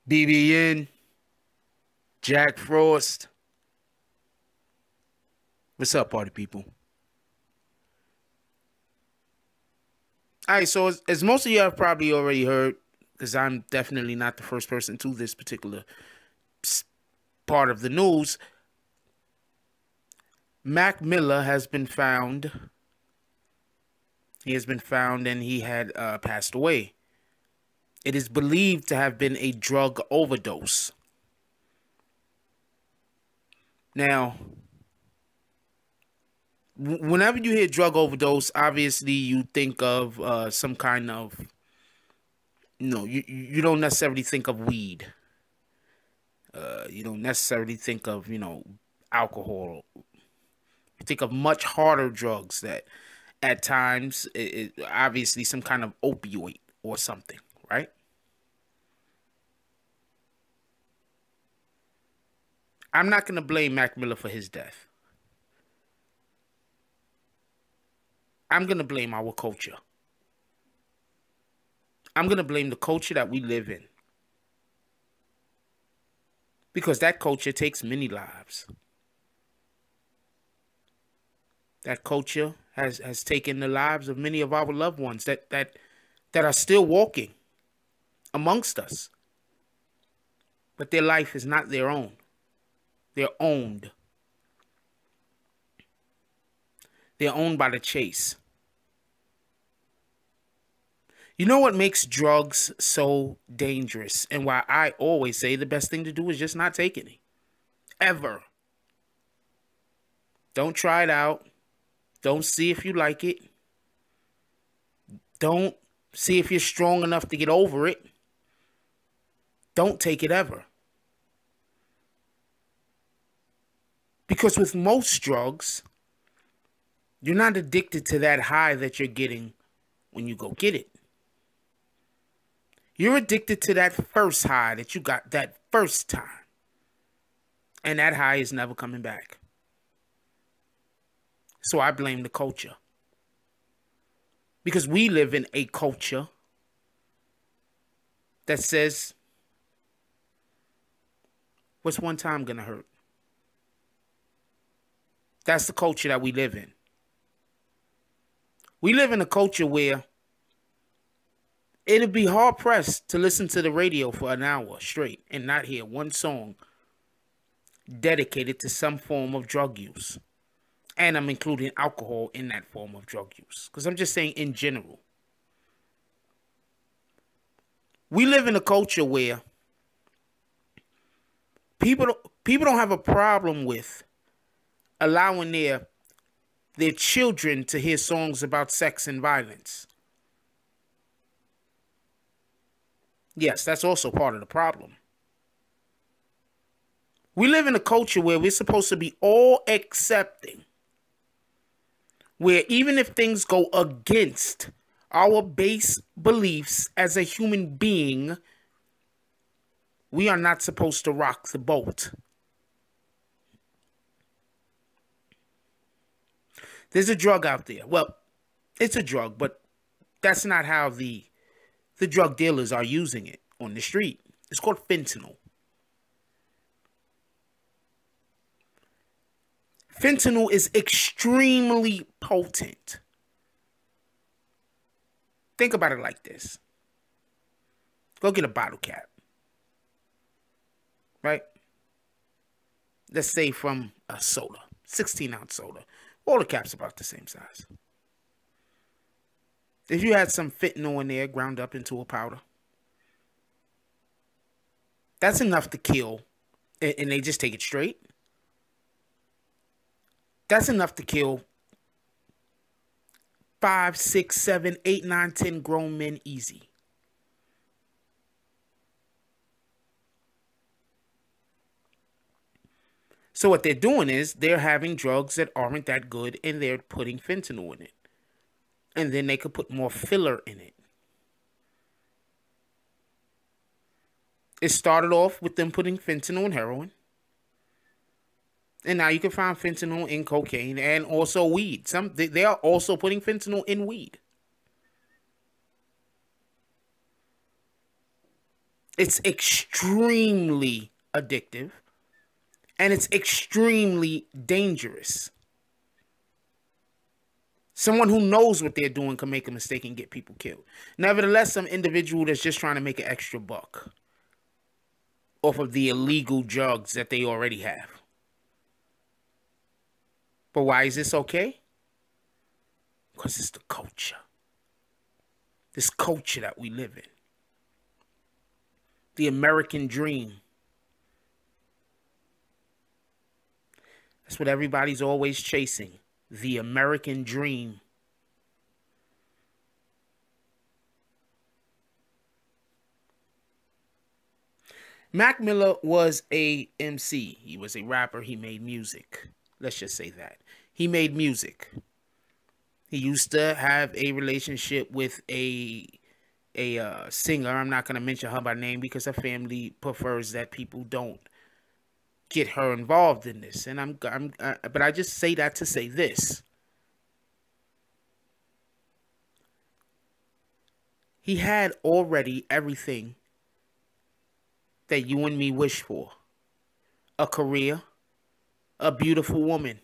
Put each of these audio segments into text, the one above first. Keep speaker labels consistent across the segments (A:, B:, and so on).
A: BBN, Jack Frost. What's up, party people? All right, so as most of you have probably already heard, because I'm definitely not the first person to this particular part of the news, Mac Miller has been found. He has been found and he had passed away. It is believed to have been a drug overdose. Now, whenever you hear drug overdose, obviously you think of some kind of, you don't necessarily think of weed. You don't necessarily think of, alcohol. You think of much harder drugs that at times, obviously some kind of opioid or something, right? I'm not going to blame Mac Miller for his death. I'm going to blame our culture. I'm going to blame the culture that we live in. Because that culture takes many lives. That culture has taken the lives of many of our loved ones that are still walking amongst us. But their life is not their own. They're owned. They're owned by the chase. You know what makes drugs so dangerous and why I always say the best thing to do is just not take any. Ever. Don't try it out. Don't see if you like it. Don't see if you're strong enough to get over it. Don't take it ever. Because with most drugs, you're not addicted to that high that you're getting when you go get it. You're addicted to that first high that you got that first time. And that high is never coming back. So I blame the culture. Because we live in a culture that says, what's one time gonna hurt? That's the culture that we live in. We live in a culture where it'd be hard pressed to listen to the radio for an hour straight and not hear one song dedicated to some form of drug use. And I'm including alcohol in that form of drug use. Because I'm just saying in general. We live in a culture where people don't have a problem with allowing their children to hear songs about sex and violence. Yes, that's also part of the problem. We live in a culture where we're supposed to be all accepting. Where even if things go against our base beliefs as a human being, we are not supposed to rock the boat. There's a drug out there. Well, it's a drug, but that's not how the drug dealers are using it on the street. It's called fentanyl. Fentanyl is extremely potent. Think about it like this. Go get a bottle cap. Right? Let's say from a soda. 16-ounce soda. All the caps about the same size. If you had some fentanyl in there ground up into a powder, that's enough to kill, and they just take it straight. That's enough to kill 5, 6, 7, 8, 9, 10 grown men easy. So what they're doing is they're having drugs that aren't that good and they're putting fentanyl in it. And then they could put more filler in it. It started off with them putting fentanyl in heroin. And now you can find fentanyl in cocaine and also weed. They are also putting fentanyl in weed. It's extremely addictive, and it's extremely dangerous. Someone who knows what they're doing can make a mistake and get people killed. Nevertheless, some individual that's just trying to make an extra buck off of the illegal drugs that they already have. But why is this okay? Because it's the culture. This culture that we live in. The American dream. That's what everybody's always chasing. The American dream. Mac Miller was a MC. He was a rapper. He made music. Let's just say that. He made music. He used to have a relationship with a singer. I'm not going to mention her by name because her family prefers that people don't get her involved in this. And but I just say that to say this. He had already everything that you and me wish for. A career, a beautiful woman,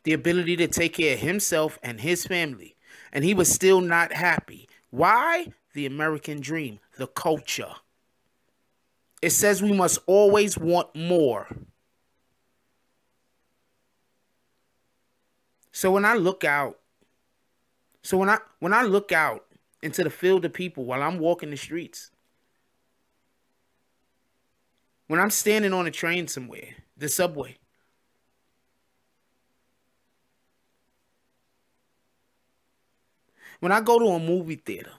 A: the ability to take care of himself and his family. And he was still not happy. Why? The American dream, the culture. It says we must always want more. So when I look out, when I look out into the field of people while I'm walking the streets, when I'm standing on a train somewhere, the subway, when I go to a movie theater,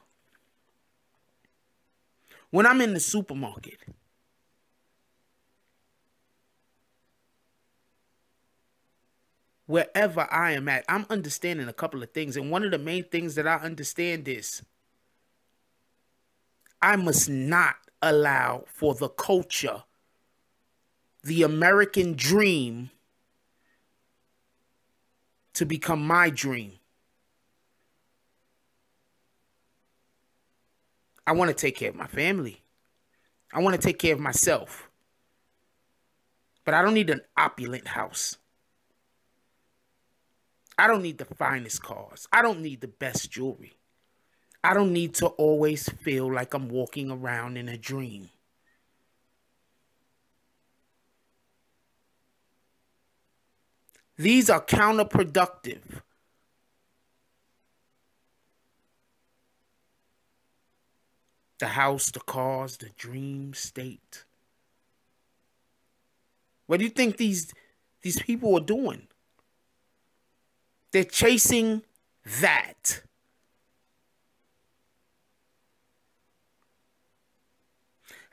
A: when I'm in the supermarket, wherever I am at, I'm understanding a couple of things. And one of the main things that I understand is I must not allow for the culture, the American dream, to become my dream. I want to take care of my family. I want to take care of myself. But I don't need an opulent house. I don't need the finest cars. I don't need the best jewelry. I don't need to always feel like I'm walking around in a dream. These are counterproductive. The house, the cars, the dream state. What do you think these people are doing? They're chasing that.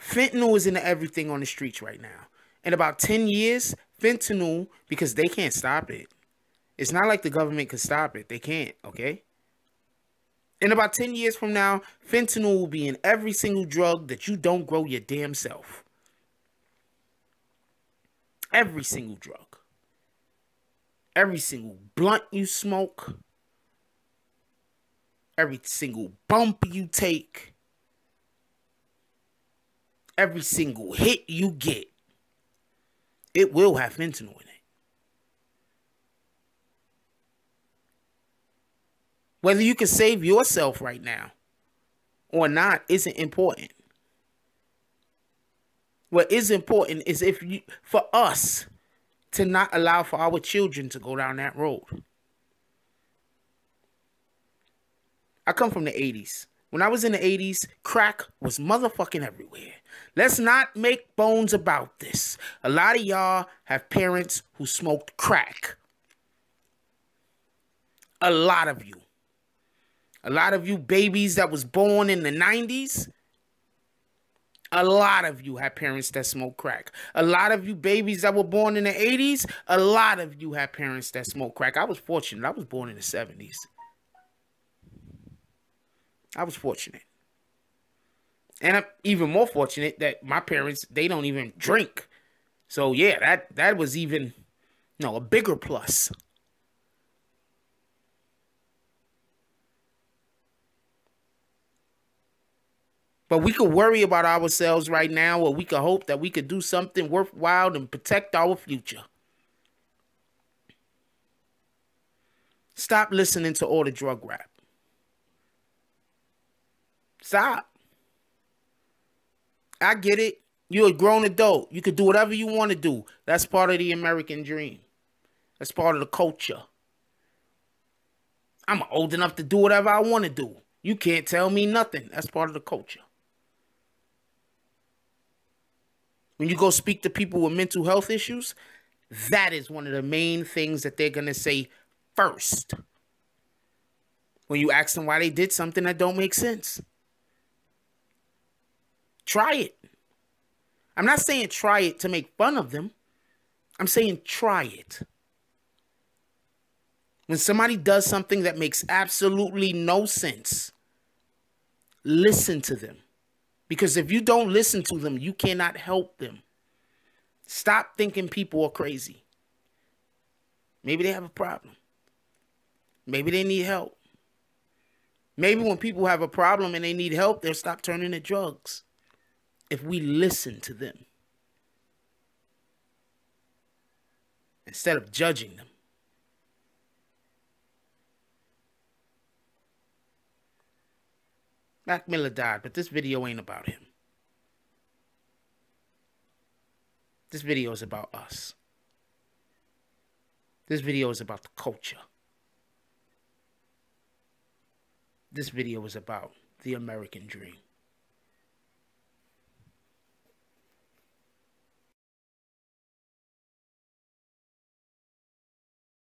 A: Fentanyl is into everything on the streets right now. In about 10 years, fentanyl, because they can't stop it. It's not like the government can stop it. They can't, okay? In about 10 years from now, fentanyl will be in every single drug that you don't grow your damn self. Every single drug. Every single blunt you smoke. Every single bump you take. Every single hit you get. It will have fentanyl in it. Whether you can save yourself right now or not isn't important. What is important is for us to not allow for our children to go down that road. I come from the 80s. When I was in the 80s, crack was motherfucking everywhere. Let's not make bones about this. A lot of y'all have parents who smoked crack. A lot of you. A lot of you babies that was born in the 90s, a lot of you have parents that smoke crack. A lot of you babies that were born in the 80s, a lot of you have parents that smoke crack. I was fortunate. I was born in the 70s. I was fortunate. And I'm even more fortunate that my parents, they don't even drink. So yeah, that was even, a bigger plus. But we could worry about ourselves right now, or we could hope that we could do something worthwhile and protect our future. Stop listening to all the drug rap. Stop. I get it. You're a grown adult. You could do whatever you want to do. That's part of the American dream. That's part of the culture. I'm old enough to do whatever I want to do. You can't tell me nothing. That's part of the culture. When you go speak to people with mental health issues, that is one of the main things that they're going to say first. When you ask them why they did something that don't make sense. Try it. I'm not saying try it to make fun of them. I'm saying try it. When somebody does something that makes absolutely no sense, listen to them. Because if you don't listen to them, you cannot help them. Stop thinking people are crazy. Maybe they have a problem. Maybe they need help. Maybe when people have a problem and they need help, they'll stop turning to drugs. If we listen to them. Instead of judging them. Mac Miller died, but this video ain't about him. This video is about us. This video is about the culture. This video is about the American dream.